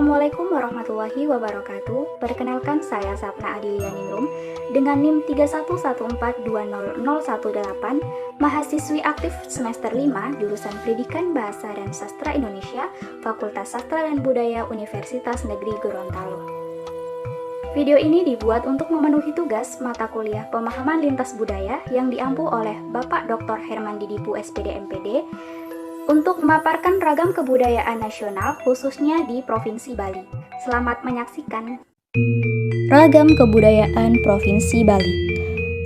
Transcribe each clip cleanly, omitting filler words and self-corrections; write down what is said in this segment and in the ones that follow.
Assalamualaikum warahmatullahi wabarakatuh. Perkenalkan, saya Sapna Adiyaningrum dengan NIM 3114200118, mahasiswi aktif semester 5 jurusan Pendidikan Bahasa dan Sastra Indonesia, Fakultas Sastra dan Budaya Universitas Negeri Gorontalo. Video ini dibuat untuk memenuhi tugas mata kuliah Pemahaman Lintas Budaya yang diampu oleh Bapak Dr. Herman Didipu SPD MPD untuk memaparkan ragam kebudayaan nasional khususnya di Provinsi Bali. Selamat menyaksikan. Ragam kebudayaan Provinsi Bali.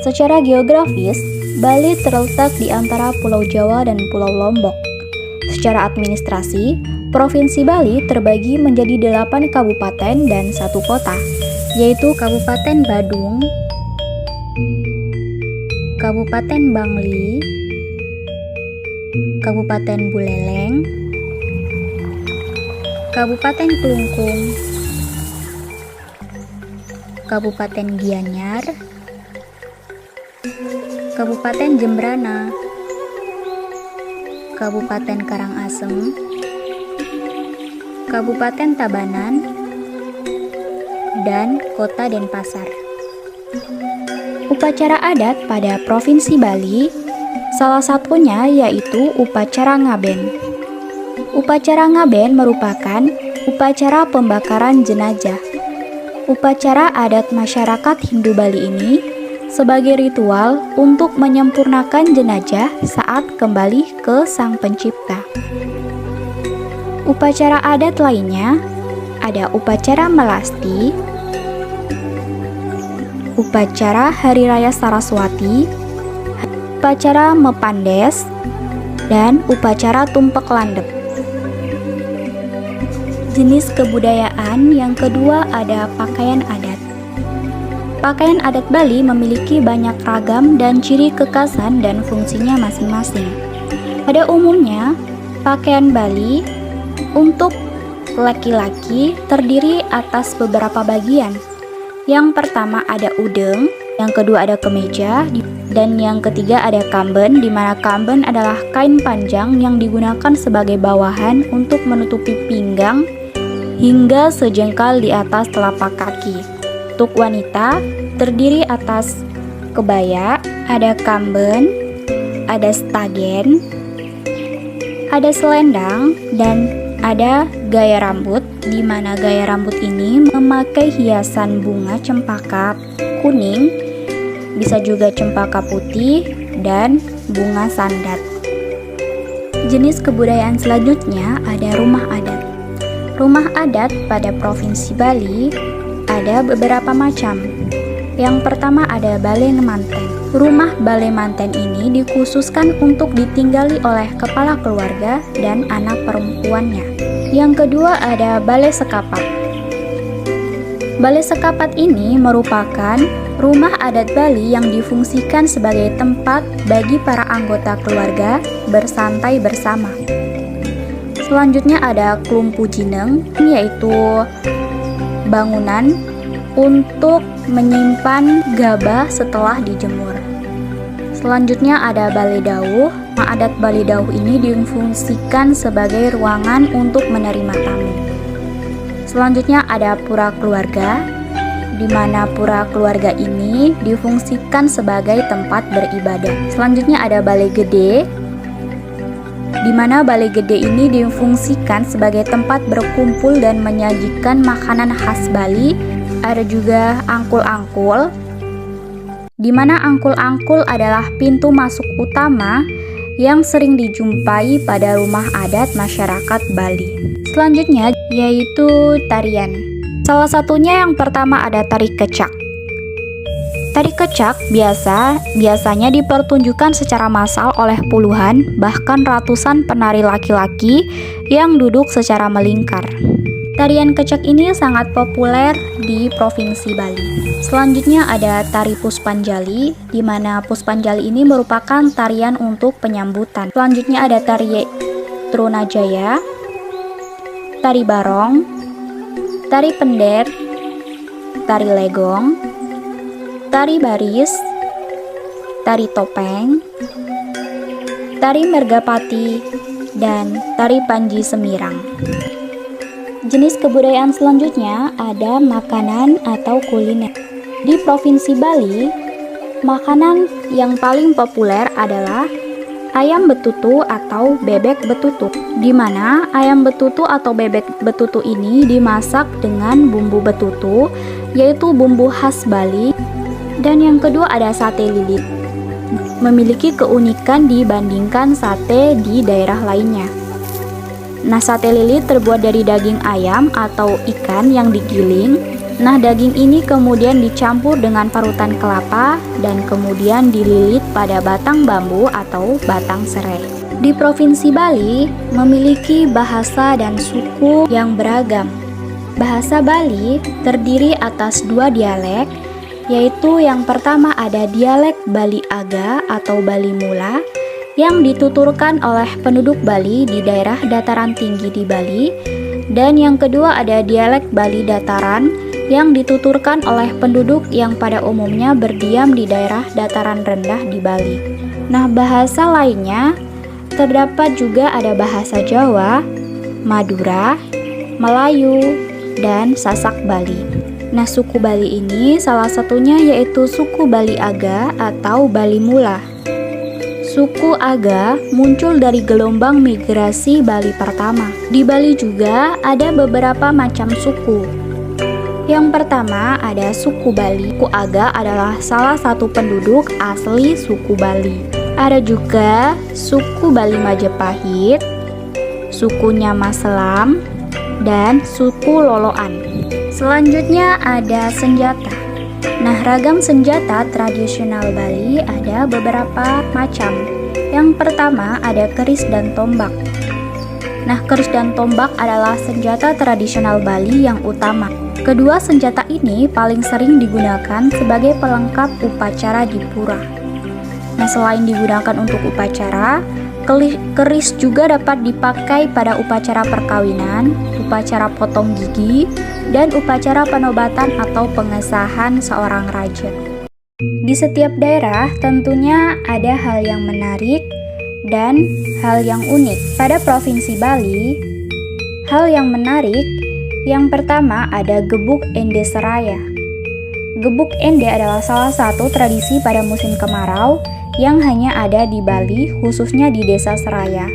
Secara geografis, Bali terletak di antara Pulau Jawa dan Pulau Lombok. Secara administrasi, Provinsi Bali terbagi menjadi 8 kabupaten dan 1 kota, yaitu Kabupaten Badung, Kabupaten Bangli, Kabupaten Buleleng, Kabupaten Klungkung, Kabupaten Gianyar, Kabupaten Jembrana, Kabupaten Karangasem, Kabupaten Tabanan, dan Kota Denpasar. Upacara adat pada Provinsi Bali salah satunya yaitu upacara ngaben. Upacara ngaben merupakan upacara pembakaran jenazah. Upacara adat masyarakat Hindu Bali ini sebagai ritual untuk menyempurnakan jenazah saat kembali ke Sang Pencipta. Upacara adat lainnya ada upacara melasti, upacara Hari Raya Saraswati, upacara Mepandes, dan upacara Tumpek Landep. Jenis kebudayaan yang kedua ada pakaian adat. Pakaian adat Bali memiliki banyak ragam dan ciri kekhasan dan fungsinya masing-masing. Pada umumnya, pakaian Bali untuk laki-laki terdiri atas beberapa bagian. Yang pertama ada udeng, yang kedua ada kemeja, dan yang ketiga ada kamben, di mana kamben adalah kain panjang yang digunakan sebagai bawahan untuk menutupi pinggang hingga sejengkal di atas telapak kaki. Untuk wanita terdiri atas kebaya, ada kamben, ada stagen, ada selendang, dan ada gaya rambut, di mana gaya rambut ini memakai hiasan bunga cempaka kuning, bisa juga cempaka putih, dan bunga sandat. Jenis kebudayaan selanjutnya ada rumah adat. Rumah adat pada Provinsi Bali ada beberapa macam. Yang pertama ada balai manten. Rumah balai manten ini dikhususkan untuk ditinggali oleh kepala keluarga dan anak perempuannya. Yang kedua ada balai sekapat. Balai sekapat ini merupakan rumah adat Bali yang difungsikan sebagai tempat bagi para anggota keluarga bersantai bersama. Selanjutnya ada klumpu jineng, yaitu bangunan untuk menyimpan gabah setelah dijemur. Selanjutnya ada balai dauh. Rumah adat balai dauh ini difungsikan sebagai ruangan untuk menerima tamu. Selanjutnya ada pura keluarga, di mana pura keluarga ini difungsikan sebagai tempat beribadah. Selanjutnya ada balai gede, di mana balai gede ini difungsikan sebagai tempat berkumpul dan menyajikan makanan khas Bali. Ada juga angkul-angkul, di mana angkul-angkul adalah pintu masuk utama yang sering dijumpai pada rumah adat masyarakat Bali. Selanjutnya yaitu tarian. Salah satunya yang pertama ada tari kecak. Tari kecak biasanya dipertunjukkan secara massal oleh puluhan bahkan ratusan penari laki-laki yang duduk secara melingkar. Tarian kecak ini sangat populer di Provinsi Bali. Selanjutnya ada tari Puspanjali, di mana Puspanjali ini merupakan tarian untuk penyambutan. Selanjutnya ada tari Trunajaya, tari Barong, tari Pendet, tari Legong, tari Baris, tari Topeng, tari Mergapati, dan tari Panji Semirang. Jenis kebudayaan selanjutnya ada makanan atau kuliner. Di Provinsi Bali, makanan yang paling populer adalah ayam betutu atau bebek betutu, di mana ayam betutu atau bebek betutu ini dimasak dengan bumbu betutu, yaitu bumbu khas Bali. Dan yang kedua ada sate lilit, memiliki keunikan dibandingkan sate di daerah lainnya. Nah, sate lilit terbuat dari daging ayam atau ikan yang digiling. Nah, daging ini kemudian dicampur dengan parutan kelapa dan kemudian dililit pada batang bambu atau batang serai. Di Provinsi Bali memiliki bahasa dan suku yang beragam. Bahasa Bali terdiri atas dua dialek, yaitu yang pertama ada dialek Bali Aga atau Bali Mula yang dituturkan oleh penduduk Bali di daerah dataran tinggi di Bali, dan yang kedua ada dialek Bali Dataran yang dituturkan oleh penduduk yang pada umumnya berdiam di daerah dataran rendah di Bali. Nah, bahasa lainnya terdapat juga ada bahasa Jawa, Madura, Melayu, dan Sasak Bali. Nah, suku Bali ini salah satunya yaitu suku Bali Aga atau Bali Mula. Suku Aga muncul dari gelombang migrasi Bali pertama. Di Bali juga ada beberapa macam suku. Yang pertama ada suku Bali. Suku Aga adalah salah satu penduduk asli suku Bali. Ada juga suku Bali Majapahit, suku Nyama Selam, dan suku Loloan. Selanjutnya ada senjata. Nah, ragam senjata tradisional Bali ada beberapa macam. Yang pertama ada keris dan tombak. Nah, keris dan tombak adalah senjata tradisional Bali yang utama. Kedua senjata ini paling sering digunakan sebagai pelengkap upacara di pura. Nah, selain digunakan untuk upacara, keris juga dapat dipakai pada upacara perkawinan, upacara potong gigi, dan upacara penobatan atau pengesahan seorang raja. Di setiap daerah tentunya ada hal yang menarik dan hal yang unik. Pada Provinsi Bali, hal yang menarik yang pertama ada Gebuk Ende Seraya. Gebuk Ende adalah salah satu tradisi pada musim kemarau yang hanya ada di Bali, khususnya di Desa Seraya.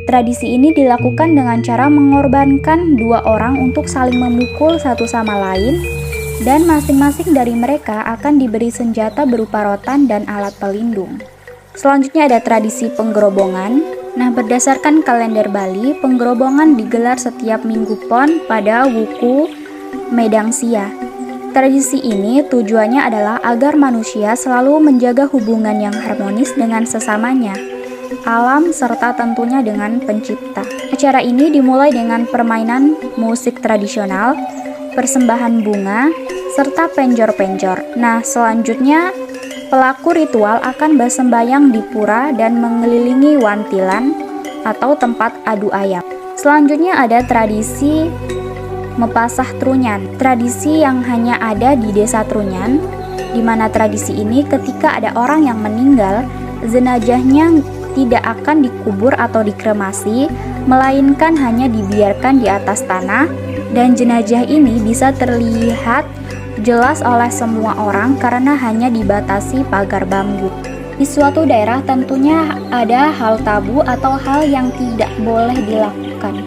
Tradisi ini dilakukan dengan cara mengorbankan dua orang untuk saling memukul satu sama lain, dan masing-masing dari mereka akan diberi senjata berupa rotan dan alat pelindung. Selanjutnya ada tradisi penggerobongan. Nah, berdasarkan kalender Bali, penggerobongan digelar setiap Minggu Pon pada Wuku Medang Sia. Tradisi ini tujuannya adalah agar manusia selalu menjaga hubungan yang harmonis dengan sesamanya, alam, serta tentunya dengan pencipta. Acara ini dimulai dengan permainan musik tradisional, persembahan bunga, serta penjor-penjor. Nah, selanjutnya pelaku ritual akan bersembayang di pura dan mengelilingi wantilan atau tempat adu ayam. Selanjutnya ada tradisi Mepasah Trunyan, tradisi yang hanya ada di Desa Trunyan, di mana tradisi ini ketika ada orang yang meninggal, jenazahnya tidak akan dikubur atau dikremasi, melainkan hanya dibiarkan di atas tanah, dan jenazah ini bisa terlihat jelas oleh semua orang karena hanya dibatasi pagar bambu. Di suatu daerah tentunya ada hal tabu atau hal yang tidak boleh dilakukan.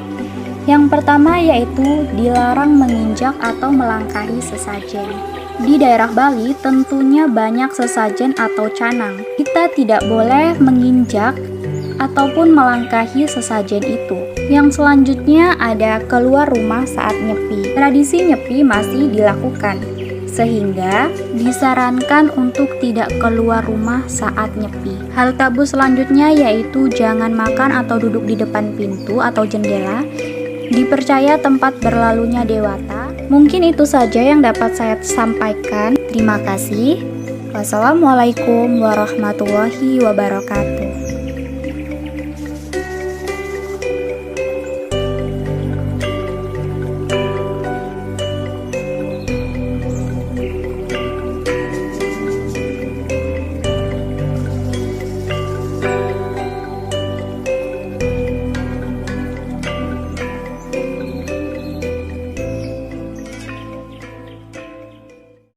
Yang pertama yaitu dilarang menginjak atau melangkahi sesajen. Di daerah Bali tentunya banyak sesajen atau canang. Kita tidak boleh menginjak ataupun melangkahi sesajen itu. Yang selanjutnya ada keluar rumah saat nyepi. Tradisi nyepi masih dilakukan, sehingga disarankan untuk tidak keluar rumah saat nyepi. Hal tabu selanjutnya yaitu jangan makan atau duduk di depan pintu atau jendela. Dipercaya tempat berlalunya dewata. Mungkin itu saja yang dapat saya sampaikan. Terima kasih. Wassalamualaikum warahmatullahi wabarakatuh.